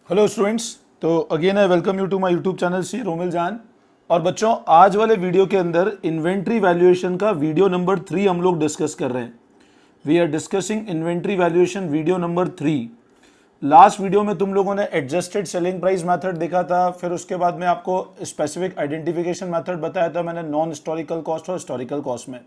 Hello students, तो again I welcome you to my YouTube channel C Romil जान। और बच्चों, आज वाले वीडियो के अंदर इन्वेंट्री वैल्यूएशन का वीडियो नंबर 3 हम लोग डिस्कस कर रहे हैं। We are discussing inventory valuation video number 3। Last video में तुम लोगों ने एडजस्टेड सेलिंग प्राइस मेथड देखा था, फिर उसके बाद में आपको स्पेसिफिक आइडेंटिफिकेशन मेथड बताया था मैंने नॉन हिस्टोरिकल कॉस्ट और हिस्टोरिकल कॉस्ट में।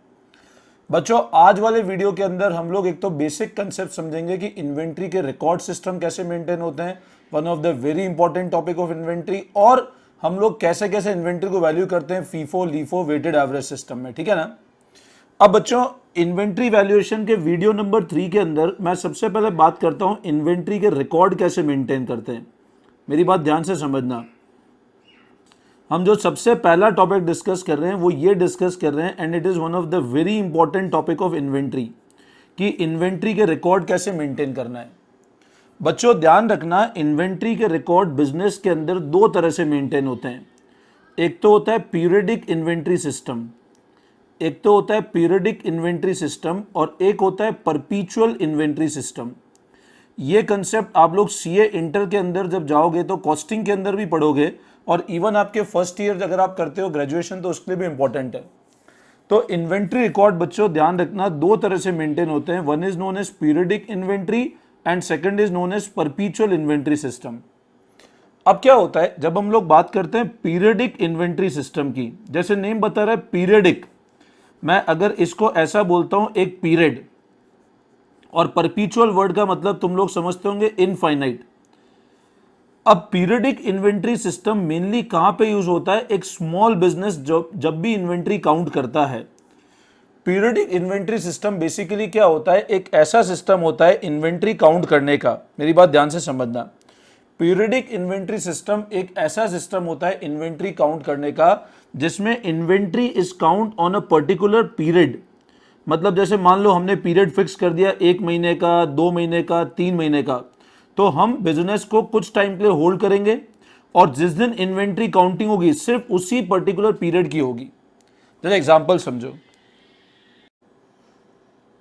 बच्चों, आज वाले वीडियो के अंदर हम लोग एक तो बेसिक कंसेप्ट समझेंगे कि इन्वेंट्री के रिकॉर्ड सिस्टम कैसे मेंटेन होते हैं, one of the very important topic of inventory, और हम लोग कैसे कैसे इन्वेंट्री को वैल्यू करते हैं FIFO LIFO weighted average system में। ठीक है ना। अब बच्चों, इन्वेंट्री वैल्यूएशन के वीडियो नंबर 3 के अंदर मैं सबसे पहले बात करता हूं इन्वेंट्री के रिकॉर्ड कैसे मेंटेन करते हैं। मेरी बात ध्यान से समझना। हम जो सबसे पहला टॉपिक डिस्कस कर रहे हैं वो ये डिस्कस कर रहे हैं, and it is one of the very important topic of inventory, कि इन्वेंट्री के रिकॉर्ड कैसे मेंटेन करना है। बच्चों ध्यान रखना, इन्वेंट्री के रिकॉर्ड बिजनेस के अंदर दो तरह से मेंटेन होते हैं। एक तो होता है पीरियडिक इन्वेंट्री सिस्टम, और एक होता है परपीचुअल इन्वेंट्री सिस्टम। ये कंसेप्ट आप लोग सीए इंटर के अंदर जब जाओगे तो कॉस्टिंग के अंदर भी पढ़ोगे, और इवन आपके फर्स्ट ईयर अगर आप करते हो ग्रेजुएशन तो उसके लिए भी इंपॉर्टेंट है। तो इन्वेंट्री रिकॉर्ड बच्चों ध्यान रखना दो तरह से मेंटेन होते हैं। One is known as periodic inventory and second is known as perpetual inventory system. अब क्या होता है जब हम लोग बात करते हैं पीरियडिक इन्वेंट्री सिस्टम की, जैसे नेम बता रहा है पीरियडिक, मैं अगर इसको ऐसा बोलता हूं एक पीरियड, और परपीचुअल वर्ड का मतलब तुम लोग समझते होंगे इनफाइनाइट। अब पीरियडिक इन्वेंट्री सिस्टम मेनली कहां पे यूज होता है? एक स्मॉल बिजनेस जब भी इन्वेंट्री काउंट करता है। पीरियडिक इन्वेंट्री सिस्टम बेसिकली क्या होता है? एक ऐसा सिस्टम होता है इन्वेंट्री काउंट करने का। मेरी बात ध्यान से समझना। पीरियडिक इन्वेंट्री सिस्टम एक ऐसा सिस्टम होता है इन्वेंट्री काउंट करने का जिसमें inventory is count on a particular period. मतलब जैसे मान लो हमने पीरियड फिक्स कर दिया 1 महीने का, 2 महीने का, 3 महीने का, तो हम बिजनेस को कुछ टाइम के लिए होल्ड करेंगे, और जिस दिन इन्वेंट्री काउंटिंग होगी सिर्फ उसी पर्टिकुलर पीरियड की होगी। जैसे एग्जांपल समझो।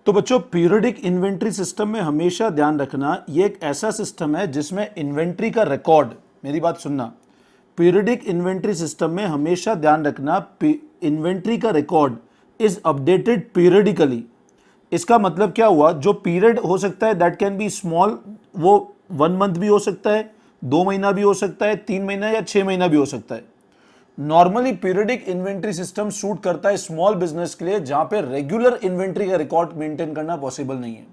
तो बच्चों, पीरियडिक इन्वेंट्री सिस्टम में हमेशा ध्यान रखना ये एक ऐसा सिस्टम है जिसमें इन्वेंट्री का रिकॉर्ड, मेरी बात सुनना, पीरियडिक इन्वेंट्री सिस्टम में हमेशा ध्यान रखना इन्वेंट्री का रिकॉर्ड इज अपडेटेड पीरियडिकली। इसका मतलब क्या हुआ? जो पीरियड हो सकता है दैट कैन बी स्मॉल, वो 1 मंथ भी हो सकता है, 2 महीना भी हो सकता है, 3 महीना या 6 महीना भी हो सकता है। Normally periodic inventory system suit करता है स्मॉल बिजनेस के लिए जहां पे रेगुलर इन्वेंट्री का रिकॉर्ड मेंटेन करना पॉसिबल नहीं है।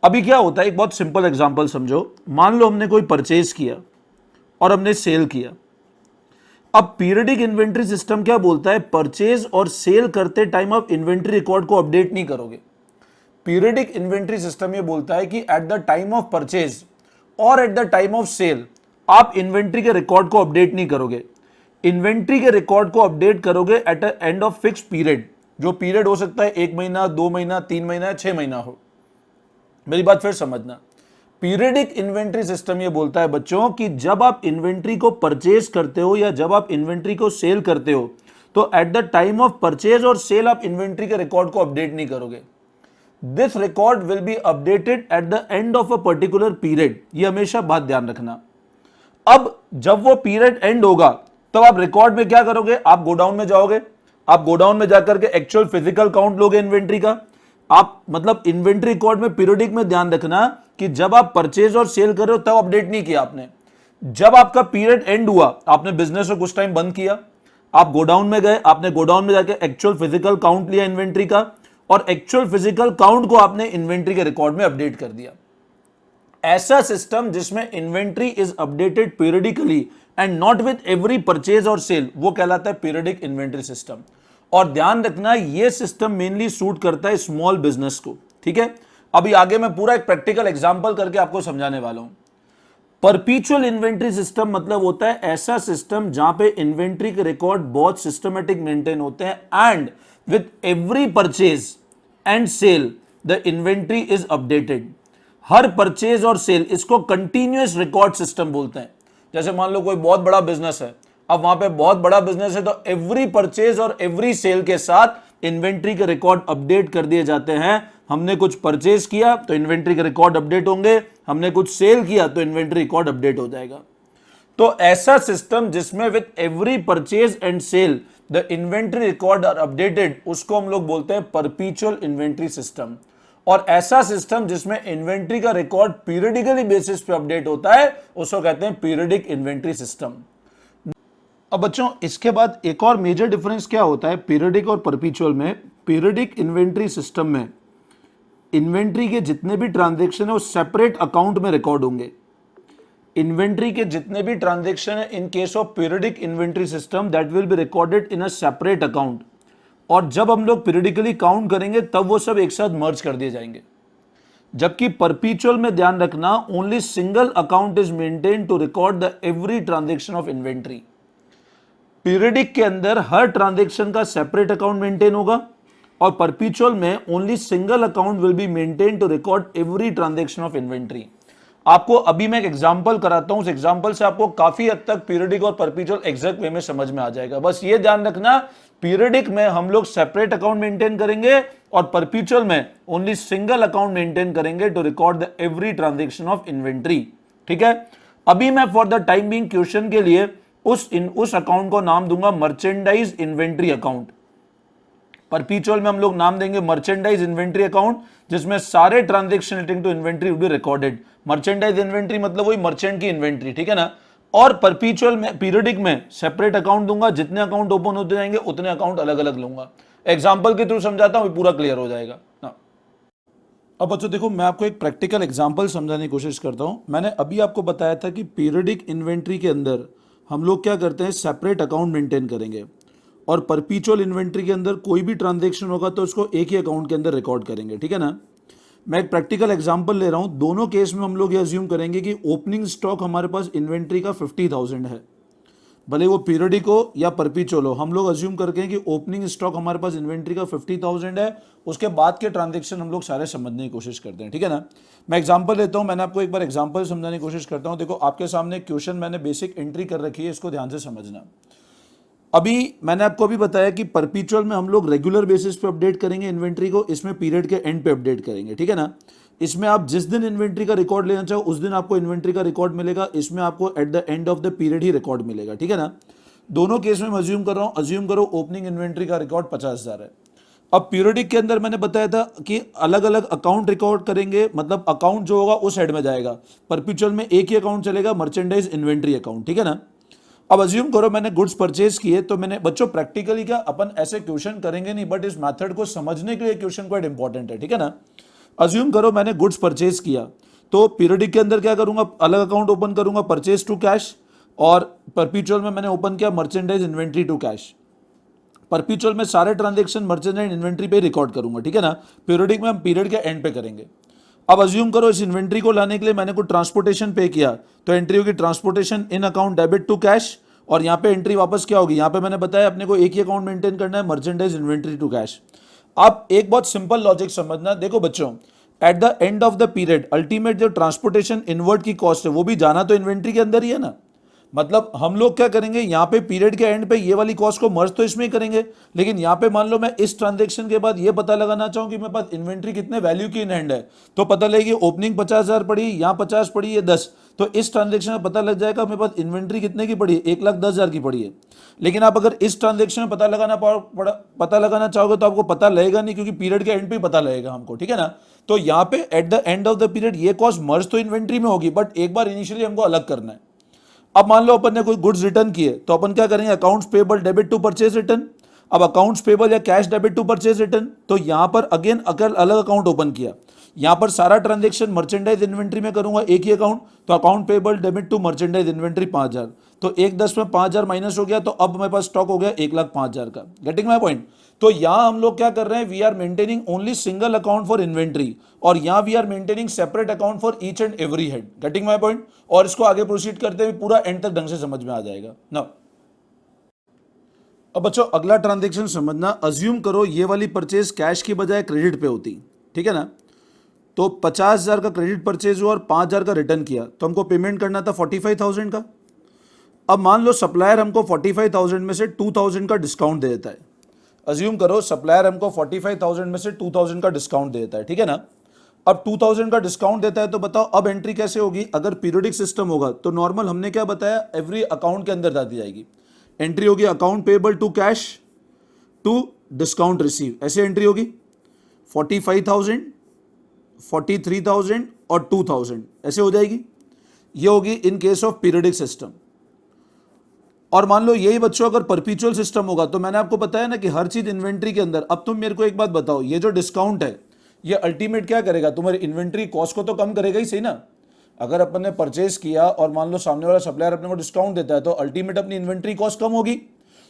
अभी क्या होता है, एक बहुत सिंपल एग्जांपल समझो। मान लो हमने कोई परचेज किया और हमने सेल किया। अब पीरियडिक इन्वेंट्री सिस्टम क्या बोलता है? परचेज और सेल करते टाइम आप इन्वेंट्री रिकॉर्ड को अपडेट नहीं करोगे। पीरियडिक इन्वेंट्री सिस्टम ये बोलता है कि at the time of purchase और at the time of sale आप इन्वेंट्री के रिकॉर्ड को अपडेट नहीं करोगे। इन्वेंट्री के रिकॉर्ड को अपडेट करोगे at the end of fix period. जो पीरियड हो सकता है 1 महीना, 2 महीना, 3 महीना या 6 महीना हो। मेरी बात फिर समझना। पीरियडिक इन्वेंट्री सिस्टम ये बोलता है बच्चों कि जब आप इन्वेंट्री को परचेज करते हो या जब आप इन्वेंट्री को सेल करते हो तो eight the time of purchase और सेल आप इन्वेंट्री के रिकॉर्ड को अपडेट नहीं करोगे। This record will be updated eight the end of a particular period. ये हमेशा बात ध्यान रखना। अब जब वो पीरियड एंड होगा तब आप रिकॉर्ड में क्या करोगे? आप गोडाउन में जाओगे, आप गोडाउन में जाकर के एक्चुअल फिजिकल काउंट लोगे इन्वेंट्री का। आप मतलब इन्वेंट्री रिकॉर्ड में पीरियडिक में ध्यान रखना कि जब आप परचेज और सेल कर रहे हो तब अपडेट नहीं किया आपने। जब आपका पीरियड एंड हुआ, आपने बिजनेस को कुछ टाइम बंद किया, आप गोडाउन में गए, आपने गोडाउन में जाकर एक्चुअल फिजिकल काउंट लिया इन्वेंट्री का, और एक्चुअल फिजिकल काउंट को आपने इन्वेंट्री के रिकॉर्ड में अपडेट कर दिया। ऐसा सिस्टम जिसमें inventory is updated periodically and not with every purchase और सेल, वो कहलाता है पीरियडिक इन्वेंट्री सिस्टम। और ध्यान रखना ये सिस्टम मेनली सूट करता है स्मॉल बिजनेस को। ठीक है, अभी आगे मैं पूरा एक प्रैक्टिकल एग्जांपल करके आपको समझाने वाला हूं। परपीचुअल इन्वेंट्री सिस्टम मतलब होता है ऐसा सिस्टम जहां पे इन्वेंट्री के रिकॉर्ड बहुत सिस्टमेटिक मेंटेन होते हैं and with every purchase and sale the inventory is updated. हर परचेज और सेल, इसको कंटिन्यूअस रिकॉर्ड सिस्टम बोलते हैं। जैसे मान लो कोई बहुत बड़ा बिजनेस है, अब वहां पे बहुत बड़ा बिजनेस है तो एवरी परचेज और एवरी सेल के साथ इन्वेंट्री के रिकॉर्ड अपडेट कर दिए जाते हैं हमने कुछ परचेज किया तो इन्वेंट्री के रिकॉर्ड अपडेट होंगे, हमने कुछ सेल किया तो इन्वेंट्री रिकॉर्ड अपडेट हो जाएगा। तो ऐसा सिस्टम जिसमें with every purchase and sale the inventory record are updated, उसको हम लोग बोलते हैं परपीचुअल इन्वेंट्री सिस्टम। और ऐसा सिस्टम जिसमें इन्वेंट्री का रिकॉर्ड पीरियडिकली बेसिस पे अपडेट होता है, उसको कहते हैं पीरियडिक इन्वेंट्री सिस्टम। अब बच्चों इसके बाद एक और मेजर डिफरेंस क्या होता है पीरियडिक और परपीचुअल में। पीरियडिक इन्वेंट्री सिस्टम में इन्वेंट्री के जितने भी ट्रांजैक्शन है वो सेपरेट अकाउंट में रिकॉर्ड होंगे। इन्वेंट्री के जितने भी ट्रांजैक्शन है in case of periodic inventory system that will be recorded in a separate account, और जब हम लोग पीरियडिकली काउंट करेंगे तब वो सब एक साथ मर्ज कर दिए जाएंगे। जबकि परपीचुअल में ध्यान रखना only single account is maintain to record the every transaction of inventory. Periodic के अंदर हर ट्रांजैक्शन का सेपरेट अकाउंट मेंटेन होगा और परपीचुअल में only single account will be maintain to record every transaction of inventory. आपको अभी मैं एक एग्जांपल कराता हूं, उस एग्जांपल से आपको काफी हद तक पीरियडिक और परपीचुअल एग्जैक्ट वे में समझ में आ जाएगा। बस ये ध्यान रखना पीरियडिक में हम लोग सेपरेट अकाउंट मेंटेन करेंगे और परपीचुअल में ओनली सिंगल अकाउंट मेंटेन करेंगे to record the every transaction of inventory. ठीक है, अभी मैं for the time being question के लिए उस अकाउंट को नाम दूंगा मर्चेंडाइज इन्वेंट्री अकाउंट। परपीचुअल में हम लोग नाम देंगे मर्चेंडाइज इन्वेंट्री अकाउंट, जिसमें सारे transaction relating to inventory will be recorded. Merchandise inventory मतलब वही मर्चेंट की इन्वेंट्री, ठीक है ना। और परपीचुअल में पीरियडिक में सेपरेट अकाउंट दूंगा, जितने अकाउंट ओपन होते जाएंगे उतने अकाउंट अलग अलग लूंगा। एग्जांपल के थ्रू समझाता हूं, पूरा क्लियर हो जाएगा ना। अब बच्चों देखो, मैं आपको एक प्रैक्टिकल एग्जांपल समझाने की कोशिश करता हूं। मैंने अभी आपको बताया था कि पीरियडिक इन्वेंट्री के अंदर हम लोग क्या करते हैं, सेपरेट अकाउंट मेंटेन करेंगे, और परपीचुअल इन्वेंट्री के अंदर कोई भी ट्रांजैक्शन होगा तो उसको एक ही अकाउंट के अंदर रिकॉर्ड करेंगे, ठीक है ना। मैं एक प्रैक्टिकल एग्जांपल ले रहा हूं। दोनों केस में हम लोग ये अज्यूम करेंगे कि ओपनिंग स्टॉक हमारे पास इन्वेंट्री का 50,000 है, भले वो पीरियडिक हो या परपीचुअल हो। हम लोग अज्यूम करके कि ओपनिंग स्टॉक हमारे पास इन्वेंट्री का 50,000 है, उसके बाद के ट्रांजैक्शन हम लोग सारे समझने की कोशिश करते हैं, ठीक है ना। मैं एग्जांपल लेता हूं, मैंने आपको एक बार एग्जांपल समझाने की कोशिश करता हूं। देखो आपके सामने क्वेश्चन मैंने बेसिक एंट्री कर रखी है, इसको ध्यान से समझना। अभी मैंने आपको अभी बताया कि परपीचुअल में हम लोग रेगुलर बेसिस पे अपडेट करेंगे इन्वेंट्री को, इसमें पीरियड के एंड पे अपडेट करेंगे, ठीक है ना। इसमें आप जिस दिन इन्वेंट्री का रिकॉर्ड लेना चाहो उस दिन आपको इन्वेंट्री का रिकॉर्ड मिलेगा, इसमें आपको eight the end of the period he record मिलेगा, ठीक है ना। दोनों केस में मैं अज्यूम कर रहा हूं, अज्यूम करो ओपनिंग इन्वेंट्री का रिकॉर्ड 50,000 है। अब पीरियडिक के अंदर मैंने बताया था कि अलग अलग अकाउंट रिकॉर्ड करेंगे, मतलब अकाउंट जो होगा उस हेड में जाएगा। परपीचुअल में एक ही अकाउंट चलेगा, मर्चेंडाइज इन्वेंट्री अकाउंट, ठीक है ना। अब अज्यूम करो मैंने गुड्स परचेज किए, तो मैंने बच्चों प्रैक्टिकली क्या अपन ऐसे क्वेश्चन करेंगे नहीं, बट इस मेथड को समझने के लिए क्वेश्चन क्वाइट इंपॉर्टेंट है, ठीक है ना। अज्यूम करो मैंने गुड्स परचेज किया, तो पीरियडिक के अंदर क्या करूंगा, अलग अकाउंट ओपन करूंगा परचेज टू कैश, और परपीचुअल में मैंने ओपन किया merchandise inventory to cash. Perpetual में सारे ट्रांजैक्शन मर्चेंडाइज इन्वेंट्री पे रिकॉर्ड करूंगा, ठीक है ना। पीरियडिक में हम पीरियड के एंड पे करेंगे। अब अज्यूम करो इस इन्वेंट्री को लाने के लिए मैंने कुछ ट्रांसपोर्टेशन पे किया, तो एंट्री होगी transportation in account debit to cash, और यहाँ पे एंट्री वापस क्या होगी, यहाँ पे मैंने बताया अपने को एक ही अकाउंट मेंटेन करना है, मर्चेंडाइज इन्वेंट्री टू कैश। आप एक बहुत सिंपल लॉजिक समझना, देखो बच्चों eight the end of the period ultimate जो ट्रांसपोर्टेशन इनवर्ट की कॉस्ट है वो भी जाना तो इन्वेंट्री के अंदर ही है ना। मतलब हम लोग क्या करेंगे, यहाँ पे पीरियड के एंड पे ये वाली कॉस्ट को मर्ज तो इसमें ही करेंगे, लेकिन यहाँ पे मान लो मैं इस ट्रांजैक्शन के बाद ये पता लगाना चाहूँ कि मेरे पास इन्वेंट्री कितने वैल्यू की इन हैंड है, तो पता लगेगी ओपनिंग 50,000 पड़ी, यहाँ 50 पड़ी है 10, तो इस ट्रांजैक्शन में पता लग जाएगा मेरे पास इन्वेंट्री कितने की पड़ी है, 1,10,000 की पड़ी है। लेकिन आप अगर इस ट्रांजैक्शन में पता लगाना चाहोगे तो आपको पता लगेगा नहीं, क्योंकि पीरियड के एंड पे पता लगेगा हमको, ठीक है ना। तो यहाँ पे eight the end of the period ये कॉस्ट मर्ज तो इन्वेंट्री में होगी, बट एक बार इनिशियली हमको अलग करना है। अब मान लो अपन ने कोई गुड्स रिटर्न किए, तो अपन क्या करेंगे, accounts payable debit to purchase return. अब अकाउंट्स पेबल या cash debit to purchase return, तो यहां पर अगेन अगर अलग अकाउंट ओपन किया, यहां पर सारा ट्रांजैक्शन मर्चेंडाइज इन्वेंट्री में करूंगा एक ही अकाउंट, तो account payable debit to merchandise inventory 5,000, तो 1,10 में 5,000 माइनस हो गया, तो अब मेरे पास स्टॉक हो गया 1,05,000 का। Getting my point. तो यहां हम लोग क्या कर रहे हैं, we are maintaining only single account for inventory, और यहां we are maintaining separate account for each and every head. Getting my point. और इसको आगे प्रोसीड करते हुए पूरा एंड तक ढंग से समझ में आ जाएगा ना। अब बच्चों अगला ट्रांजैक्शन समझना, अज्यूम करो ये वाली परचेज कैश की बजाय क्रेडिट पे होती, ठीक है ना। तो 50,000 का क्रेडिट परचेज हुआ और 5,000 का रिटर्न किया, तो हमको पेमेंट करना था 45,000 का। अब मान लो सप्लायर हमको 45,000 में से 2,000 का डिस्काउंट दे देता है। अज्यूम करो सप्लायर हमको 45,000 में से 2,000 का डिस्काउंट देता है, ठीक है ना। अब 2,000 का डिस्काउंट देता है तो बताओ अब एंट्री कैसे होगी। अगर पीरियडिक सिस्टम होगा तो नॉर्मल हमने क्या बताया, एवरी अकाउंट के अंदर डाली जाएगी। एंट्री होगी account payable to cash to discount receive, ऐसे एंट्री होगी 45,000, 43,000 और 2,000, ऐसे हो जाएगी। ये होगी in case of periodic system. और मान लो यही बच्चों अगर परपीचुअल सिस्टम होगा तो मैंने आपको बताया ना कि हर चीज इन्वेंट्री के अंदर। अब तुम मेरे को एक बात बताओ, ये जो डिस्काउंट है ये अल्टीमेट क्या करेगा, तुम्हारी इन्वेंट्री कॉस्ट को तो कम करेगा ही, सही ना। अगर अपन ने परचेज किया और मान लो सामने वाला सप्लायर अपने को डिस्काउंट देता है तो अल्टीमेट अपनी इन्वेंट्री कॉस्ट कम होगी।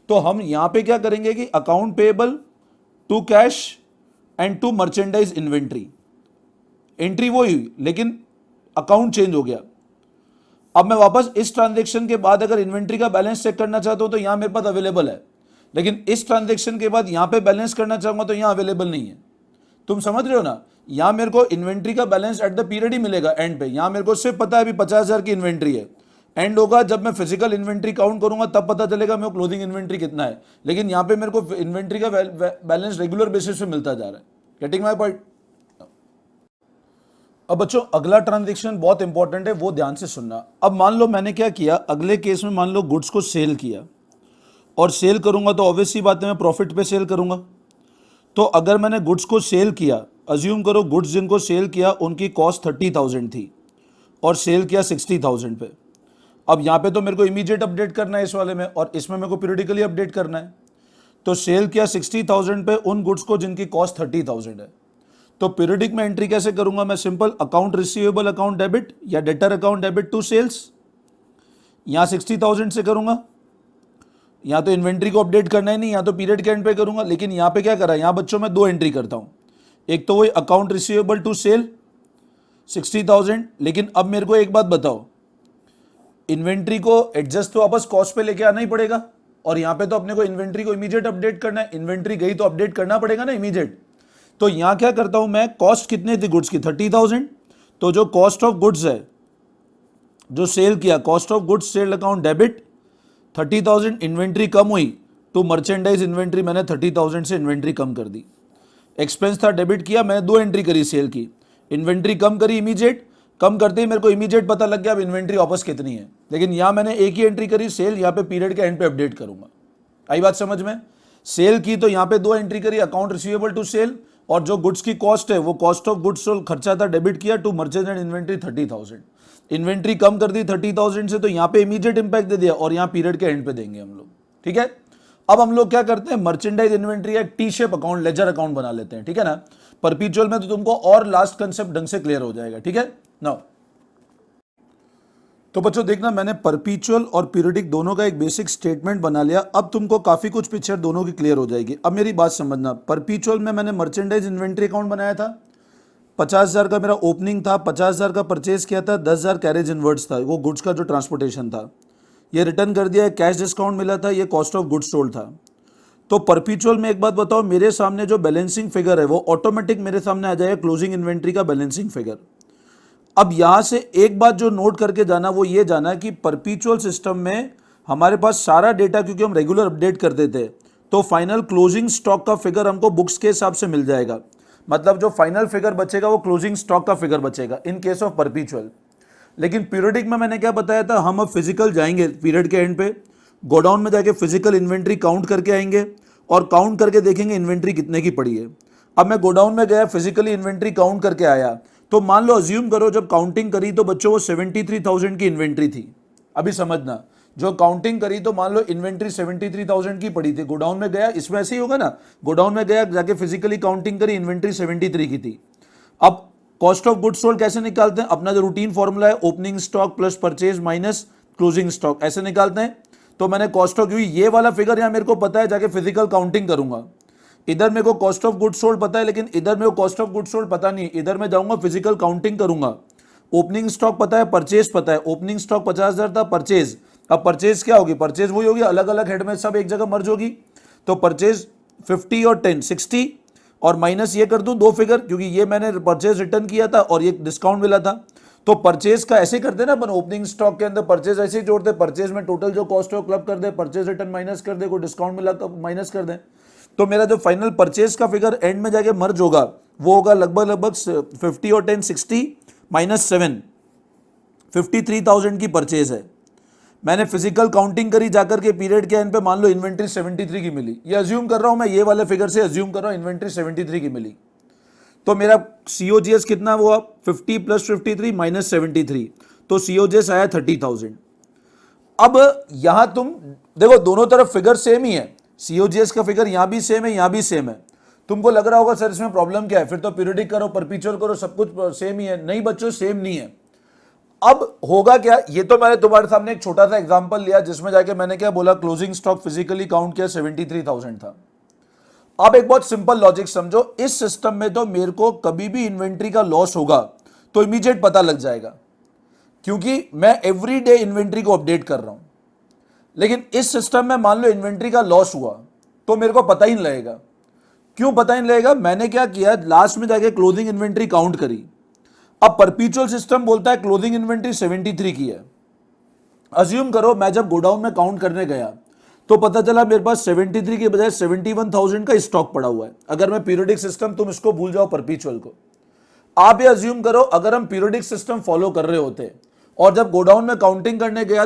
तो हम यहां पे क्या करेंगे कि account payable to cash and to merchandise inventory, entry वो ही लेकिन अकाउंट चेंज हो गया। अब मैं वापस इस ट्रांजैक्शन के बाद अगर इन्वेंट्री का बैलेंस चेक करना चाहता हूं तो यहां मेरे पास अवेलेबल है, लेकिन इस ट्रांजैक्शन के बाद यहां पे बैलेंस करना चाहूंगा तो यहां अवेलेबल नहीं है। तुम समझ रहे हो ना, यहां मेरे को इन्वेंट्री का बैलेंस एट द पीरियड ही मिलेगा एंड पे। यहां मेरे को सिर्फ पता है अभी 50,000 की इन्वेंट्री है, एंड होगा जब मैं फिजिकल इन्वेंट्री काउंट करूंगा तब पता चलेगा मेरे को क्लोजिंग इन्वेंट्री कितना है। लेकिन यहां पे मेरे को इन्वेंट्री का बैलेंस रेगुलर बेसिस पे मिलता जा रहा है। Getting my point. अब बच्चों अगला ट्रांजैक्शन बहुत इंपॉर्टेंट है, वो ध्यान से सुनना। अब मान लो मैंने क्या किया, अगले केस में मान लो गुड्स को सेल किया, और सेल करूंगा तो ऑब्वियस सी बात है मैं प्रॉफिट पे सेल करूंगा। तो अगर मैंने गुड्स को सेल किया, अज्यूम करो गुड्स जिनको सेल किया उनकी कॉस्ट 30,000 थी और सेल किया 60,000 पे। अब यहाँ पे तो मेरे को इमीडिएट अपडेट करना है इस वाले में, और इसमें मेरे को पीरियडिकली अपडेट करना है। तो सेल किया 60,000 पे उन गुड्स को जिनकी कॉस्ट 30,000 है। तो पीरियडिक में एंट्री कैसे करूंगा मैं, simple account receivable account debit या debtor account debit to sales. यहां 60,000 से करूंगा, यहां तो इन्वेंट्री को अपडेट करना ही नहीं, यहां तो पीरियड के एंड पे करूंगा। लेकिन यहां पे क्या करा, यहां बच्चों में दो एंट्री करता हूं, एक तो वही अकाउंट रिसीवेबल टू सेल 60,000। लेकिन अब मेरे को एक बात बताओ, इन्वेंट्री को एडजस्ट तो वापस कॉस्ट पे लेके आना ही पड़ेगा, और यहां पे तो अपने को इन्वेंट्री को इमीडिएट अपडेट करना है। इन्वेंट्री गई तो अपडेट करना पड़ेगा ना इमीडिएट। तो यहां क्या करता हूं मैं, कॉस्ट कितने थी गुड्स की 30,000, तो जो कॉस्ट ऑफ गुड्स है जो सेल किया, cost of goods sale account debit 30,000, inventory कम हुई तो मर्चेंडाइज इन्वेंट्री मैंने 30,000 से इन्वेंट्री कम कर दी। एक्सपेंस था डेबिट किया, मैंने दो एंट्री करी सेल की, इन्वेंट्री कम करी इमीडिएट, कम करते ही मेरे को इमीडिएट पता लग गया अब इन्वेंट्री वापस कितनी है। लेकिन यहां मैंने एक ही एंट्री करी सेल, यहां पे पीरियड के एंड पे अपडेट करूंगा। आई बात समझ में। सेल की तो यहां पे दो एंट्री करी, अकाउंट रिसीवेबल टू सेल, और जो गुड्स की कॉस्ट है वो कॉस्ट ऑफ गुड्स सोल्ड खर्चा था डेबिट किया to merchant and inventory 30,000। Inventory कम कर दी 30,000 से, तो यहां पे इमीडिएट इंपैक्ट दे दिया, और यहां पीरियड के एंड पे देंगे हम लोग। ठीक है, अब हम लोग क्या करते हैं, मर्चेंडाइज इन्वेंट्री एक T shape account ledger account बना लेते हैं। ठीक है ना, परपीचुअल में तो तुमको और लास्ट कंसेप्ट ढंग से क्लियर हो जाएगा। ठीक है नाउ, तो बच्चों देखना मैंने परपीचुअल और पीरियडिक दोनों का एक बेसिक स्टेटमेंट बना लिया। अब तुमको काफी कुछ पिक्चर दोनों की क्लियर हो जाएगी। अब मेरी बात समझना, परपीचुअल में मैंने मर्चेंडाइज इन्वेंट्री अकाउंट बनाया था, 50,000 का मेरा ओपनिंग था, 50,000 का परचेज किया था, 10,000 कैरेज इनवर्ड्स था, वो गुड्स का जो ट्रांसपोर्टेशन था, ये रिटर्न कर दिया, कैश डिस्काउंट मिला था, ये कॉस्ट ऑफ गुड्स सोल्ड था। तो परपीचुअल में एक बात बताओ, मेरे सामने जो बैलेंसिंग फिगर है वो ऑटोमेटिक मेरे सामने आ जाएगा क्लोजिंग इन्वेंट्री का बैलेंसिंग फिगर। अब यहां से एक बात जो नोट करके जाना वो ये जाना कि परपीचुअल सिस्टम में हमारे पास सारा डेटा, क्योंकि हम रेगुलर अपडेट करते थे, तो फाइनल क्लोजिंग स्टॉक का फिगर हमको बुक्स के हिसाब से मिल जाएगा। मतलब जो फाइनल फिगर बचेगा वो क्लोजिंग स्टॉक का फिगर बचेगा इन केस ऑफ परपीचुअल। लेकिन पीरियडिक में मैंने क्या बताया था, हम अब फिजिकल जाएंगे पीरियड के एंड पे, गोडाउन में जाके फिजिकल इन्वेंट्री काउंट करके आएंगे और काउंट करके देखेंगे इन्वेंट्री कितने की पड़ी है। अब मैं गोडाउन में गया, फिजिकली इन्वेंट्री काउंट करके आया, तो मान लो अज्यूम करो जब काउंटिंग करी तो बच्चों वो 73,000 की इन्वेंट्री थी। अभी समझना, जो काउंटिंग करी तो मान लो इन्वेंट्री 73,000 की पड़ी थी, गोडाउन में गया, इसमें ऐसे ही होगा ना, गोडाउन में गया जाके फिजिकली काउंटिंग करी, इन्वेंट्री 73 की थी। अब कॉस्ट ऑफ गुड्स सोल्ड कैसे निकालते हैं, अपना जो रूटीन फॉर्मूला है, opening stock plus purchase minus closing stock, ऐसे निकालते हैं। तो मैंने कॉस्ट ऑफ, क्योंकि ये वाला फिगर यहां मेरे को पता है, जाके फिजिकल काउंटिंग करूंगा, इधर मेरे को कॉस्ट ऑफ गुड्स सोल्ड पता है, लेकिन इधर मेरे को कॉस्ट ऑफ गुड्स सोल्ड पता नहीं, इधर मैं जाऊंगा फिजिकल काउंटिंग करूंगा। ओपनिंग स्टॉक पता है, परचेज पता है, ओपनिंग स्टॉक 50,000 था, परचेज, अब परचेज क्या होगी, परचेज वही होगी, अलग अलग हेड में सब एक जगह मर्ज होगी। तो परचेज 50 और 10 60, और माइनस ये कर दूं दो फिगर, क्योंकि ये मैंने परचेज रिटर्न किया था और ये डिस्काउंट मिला था। तो परचेज का ऐसे करते ना अपन, ओपनिंग स्टॉक के अंदर परचेज ऐसे ही जोड़ते, परचेज में टोटल जो कॉस्ट है वो क्लब कर दे, परचेज रिटर्न माइनस कर दे, कोई डिस्काउंट मिला तो माइनस कर दे। तो मेरा जो फाइनल परचेज का फिगर एंड में जाके मर्ज होगा वो होगा लगभग 50 और 10 60 माइनस 7 53,000 की परचेज है। मैंने फिजिकल काउंटिंग करी जाकर के पीरियड के एंड पे, मान लो इन्वेंट्री 73 की मिली, ये अज्यूम कर रहा हूं मैं, ये वाले फिगर से अज्यूम कर रहा हूं इन्वेंट्री 73 की मिली, तो मेरा सीओजीएस कितना हुआ 50 प्लस 53 माइनस 73, तो सीओजीएस आया 30,000। अब यहां तुम देखो दोनों तरफ फिगर सेम ही है, सीओजीएस का फिगर यहां भी सेम है, यहां भी सेम है। तुमको लग रहा होगा सर इसमें प्रॉब्लम क्या है, फिर तो पीरियडिक करो परपेचुअल करो सब कुछ सेम ही है। नहीं बच्चों, सेम नहीं है। अब होगा क्या, ये तो मैंने तुम्हारे सामने एक छोटा सा एग्जांपल लिया जिसमें जाके मैंने क्या बोला, क्लोजिंग स्टॉक फिजिकली काउंट किया 73,000 था। अब एक बहुत सिंपल लॉजिक समझो, इस सिस्टम में तो मेरे को कभी भी इन्वेंट्री का लॉस होगा तो इमीडिएट पता लग जाएगा, क्योंकि मैं एवरी डे इन्वेंट्री को अपडेट कर रहा हूं। लेकिन इस सिस्टम में मान लो इन्वेंट्री का लॉस हुआ तो मेरे को पता ही नहीं लगेगा। क्यों पता ही नहीं लगेगा? मैंने क्या किया, लास्ट में जाके क्लोजिंग इन्वेंट्री काउंट करी। अब परपेचुअल सिस्टम बोलता है क्लोजिंग इन्वेंट्री 73 की है। अज्यूम करो मैं जब गोडाउन में काउंट करने गया तो पता चला मेरे पास 73 के बजाय 71,000 का स्टॉक पड़ा हुआ है। अगर मैं पीरियडिक सिस्टम, तुम इसको भूल जाओ परपेचुअल को, आप ये अज्यूम करो अगर हम पीरियडिक सिस्टम फॉलो कर रहे होते और जब गोडाउन में काउंटिंग करने गया,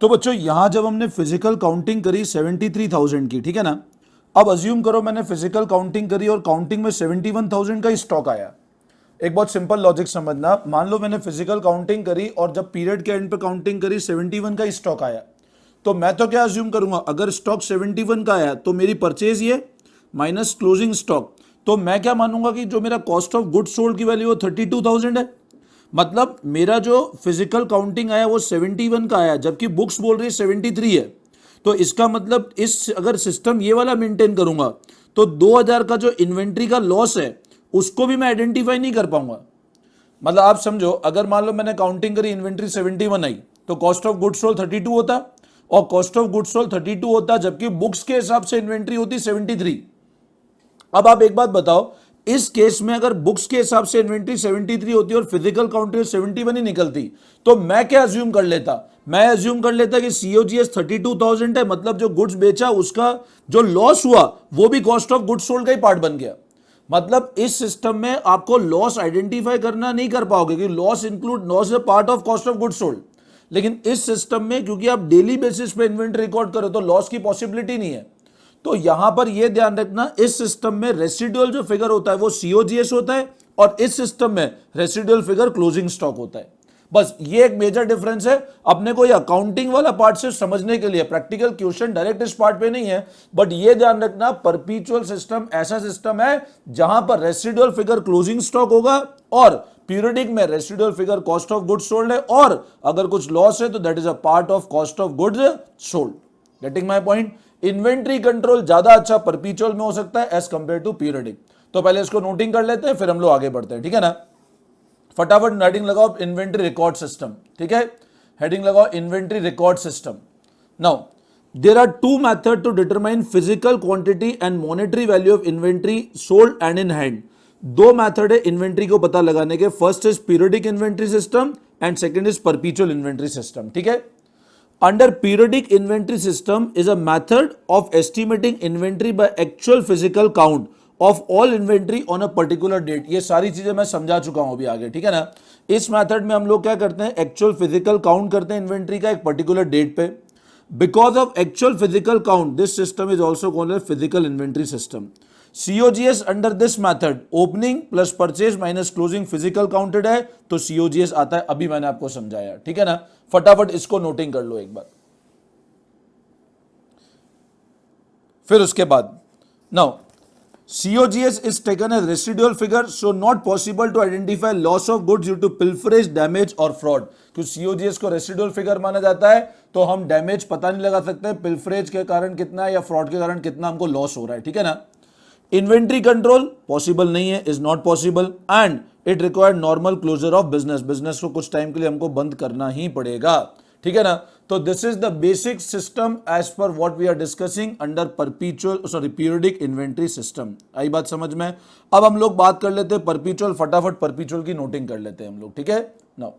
तो बच्चों यहां जब हमने फिजिकल काउंटिंग करी 73,000 की, ठीक है ना। अब अज्यूम करो मैंने फिजिकल काउंटिंग करी और काउंटिंग में 71,000 का स्टॉक आया। एक बहुत सिंपल लॉजिक समझना, मान लो मैंने फिजिकल काउंटिंग करी और जब पीरियड के एंड पे काउंटिंग करी 71 का स्टॉक आया, तो मैं तो क्या अज्यूम करूंगा, अगर स्टॉक 71 का आया तो मेरी परचेज ये माइनस क्लोजिंग स्टॉक, तो मैं क्या मानूंगा कि जो मेरा कॉस्ट ऑफ गुड्स सोल्ड की वैल्यू वो 32,000 है। मतलब मेरा जो फिजिकल काउंटिंग आया वो 71 का आया, जबकि बुक्स बोल रही है 73 है। तो इसका मतलब इस अगर सिस्टम ये वाला मेंटेन करूंगा तो 2,000 का जो इन्वेंट्री का लॉस है उसको भी मैं आइडेंटिफाई नहीं कर पाऊंगा। मतलब आप समझो, अगर मान लो मैंने काउंटिंग करी इन्वेंट्री 71 आई तो कॉस्ट ऑफ गुड्स सोल्ड 32 होता, और कॉस्ट ऑफ गुड्स सोल्ड 32 होता जबकि बुक्स के हिसाब से इन्वेंट्री होती 73। अब आप एक बात बताओ, इस केस में अगर बुक्स के हिसाब से इन्वेंट्री 73 होती और फिजिकल काउंटिंग 71 ही निकलती, तो मैं क्या अज्यूम कर लेता, मैं अज्यूम कर लेता कि सीओजीएस 32,000 है, मतलब जो गुड्स बेचा उसका जो लॉस हुआ वो भी कॉस्ट ऑफ गुड्स सोल्ड का ही पार्ट बन गया। मतलब इस सिस्टम में आपको लॉस आइडेंटिफाई करना नहीं कर पाओगे कि loss include, loss is part of cost of goods sold. लेकिन इस सिस्टम में क्योंकि आप डेली बेसिस पे इन्वेंट्री रिकॉर्ड करो तो लॉस की पॉसिबिलिटी नहीं है। तो यहां पर यह ध्यान रखना, इस सिस्टम में रेसिडुअल जो फिगर होता है वो सीओजीएस होता है और इस सिस्टम में रेसिडुअल फिगर क्लोजिंग स्टॉक होता है। बस ये एक मेजर डिफरेंस है। अपने को ये अकाउंटिंग वाला पार्ट सिर्फ समझने के लिए, प्रैक्टिकल क्वेश्चन डायरेक्ट इस पार्ट पे नहीं है, बट ये ध्यान रखना परपेचुअल सिस्टम ऐसा सिस्टम है जहां पर रेसिडुअल फिगर क्लोजिंग स्टॉक होगा और पीरियडिक में residual figure cost of goods sold है, और अगर कुछ लॉस है तो that is a part of cost of goods sold. Getting my point? Inventory control ज्यादा अच्छा परपेचुअल में हो सकता है एज कंपेयर टू पीरियडिक। तो पहले इसको नोटिंग कर लेते हैं, फिर हम लोग आगे बढ़ते हैं, ठीक है ना। फटाफट हेडिंग लगाओ इन्वेंट्री रिकॉर्ड सिस्टम, ठीक है। हेडिंग लगाओ inventory record system. Now there are two method to determine physical quantity and monetary value of inventory sold and in hand. दो मेथड है इन्वेंट्री को पता लगाने के, first is periodic inventory system and second is perpetual inventory system, ठीक है। Under periodic inventory system is a method of estimating inventory by actual physical count of all inventory on a particular date। ये सारी चीजें मैं समझा चुका हूं अभी आगे, ठीक है ना। इस मेथड में हम लोग क्या करते हैं, एक्चुअल फिजिकल काउंट करते हैं इन्वेंट्री का एक पर्टिकुलर डेट पे। Because of actual physical count this system is also called as physical inventory system. COGS under this method opening plus purchase minus closing physical counted है तो COGS आता है, अभी मैंने आपको समझाया, ठीक है ना। फटाफट इसको नोटिंग कर लो एक बार। फिर उसके बाद now COGS is taken as residual figure, so not possible to identify loss of goods due to pilferage, damage or fraud। क्योंकि COGS को रेसिडुअल फिगर माना जाता है तो हम डैमेज पता नहीं लगा सकते पिल्फरेज के कारण कितना है या फ्रॉड के कारण कितना हमको लॉस हो रहा है, ठीक है ना। इन्वेंट्री कंट्रोल पॉसिबल नहीं है, is not possible, and it require normal closure of business. Business को कुछ टाइम के लिए हमको बंद करना ही पड़ेगा, ठीक है ना। तो this is the basic system as per what we are discussing under periodic inventory system. आई बात समझ में? अब हम लोग बात कर लेते हैं परपेचुअल। फटाफट परपेचुअल की नोटिंग कर लेते हैं हम लोग, ठीक है नाउ।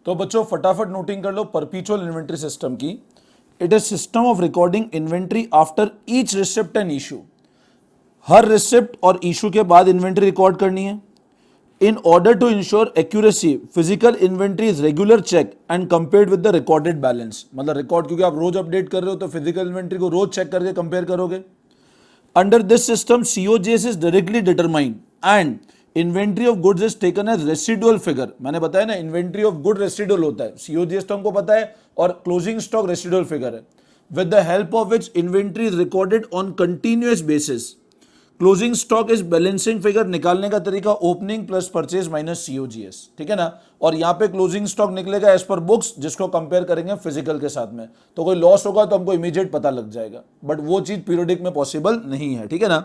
तो बच्चों फटाफट नोटिंग कर लो परपेचुअल इन्वेंट्री सिस्टम की। It is system of recording inventory after each receipt and issue. हर रिसिप्ट और इशू के बाद इन्वेंट्री रिकॉर्ड करनी है। In order to ensure accuracy physical inventory is regular check and compared with the recorded balance. मतलब record क्योंकि आप रोज update कर रहे हो तो फिजिकल इन्वेंट्री को रोज चेक करके कंपेयर करोगे। Under this system COGS is directly determined and inventory of goods is taken as residual figure. मैंने बताया ना, इन्वेंट्री ऑफ गुड रेसिडुअल होता है, COGS तो हमको पता है, और क्लोजिंग स्टॉक रेसिडुअल फिगर है। With the help of which inventory is recorded on continuous basis. Closing stock is balancing figure निकालने का तरीका opening plus purchase minus COGS, ठीक है ना। और यहाँ पे क्लोजिंग स्टॉक निकलेगा एज पर बुक्स, जिसको कंपेयर करेंगे फिजिकल के साथ में। तो कोई लॉस होगा तो हमको इमीडिएट पता लग जाएगा, बट वो चीज पीरियोडिक में पॉसिबल नहीं है, ठीक है ना।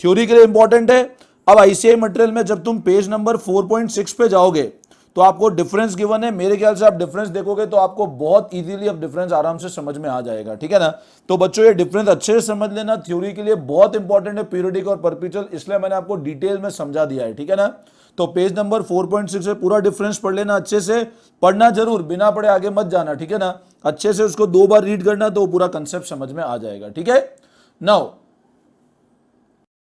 थ्योरी के लिए इंपॉर्टेंट है। अब ICAI मटेरियल में जब तुम पेज नंबर 4.6 पे जाओगे तो आपको डिफरेंस गिवन है। मेरे ख्याल से आप डिफरेंस देखोगे तो आपको बहुत इजीली अब डिफरेंस आराम से समझ में आ जाएगा, ठीक है ना। तो बच्चों ये डिफरेंस अच्छे से समझ लेना, थ्योरी के लिए बहुत इंपॉर्टेंट है पीरियोडिक और परपेचुअल, इसलिए मैंने आपको डिटेल में समझा दिया है, ठीक है ना। तो पेज नंबर 4.6 से पूरा डिफरेंस पढ़ लेना, अच्छे से पढ़ना जरूर, बिना पढ़े आगे मत जाना, ठीक है ना। अच्छे से उसको 2 बार रीड करना तो पूरा कंसेप्ट समझ में आ जाएगा, ठीक है। नाउ